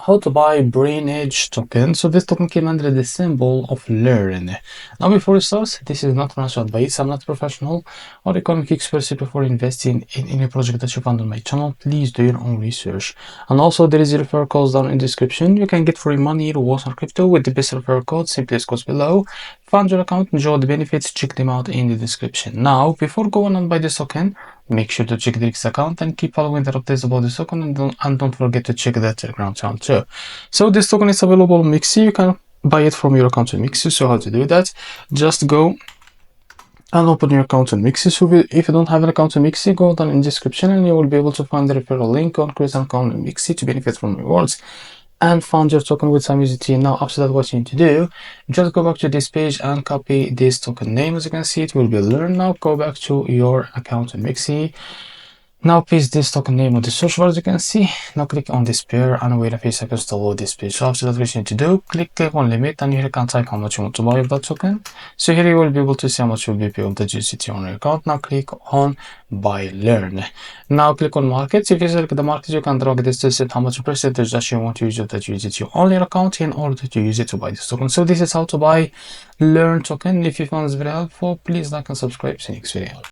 how to buy Brainedge token. So this token came under the symbol of learn. Now before we start, this is not financial advice. I'm not a professional or economic expert. So before investing in any project that you find on my channel, please do your own research. And also there is a referral code down in the description. You can get free money, rewards, or crypto with the best referral code. Simply goes below. Find your account, enjoy the benefits, check them out in the description. Now before going on buy this token, make sure to check the X account and keep following the updates about this token, and don't forget to check the Telegram channel too. So this token is available on MEXC. You can buy it from your account in MEXC. So how to do that? Just go and open your account in MEXC. So if you don't have an account in MEXC, go down in the description and you will be able to find the referral link on create an account in MEXC to benefit from rewards and found your token with some USDT. Now after that, what you need to do, just go back to this page and copy this token name. As you can see, it will be learn. Now go back to your account in MEXC. Now paste this token name on the search bar, as you can see. Now click on this pair and wait a few seconds to load this page. So after that, what you need to do, click on limit, and here you can type how much you want to buy of that token. So here you will be able to see how much will be paid of the USDT on your account. Now click on buy learn. Now click on markets. If you select the market, you can drag this to set how much percentage that you want to use of that USDT on your account in order to use it to buy this token. So this is how to buy learn token. If you found this very helpful, please like and subscribe. See you next video.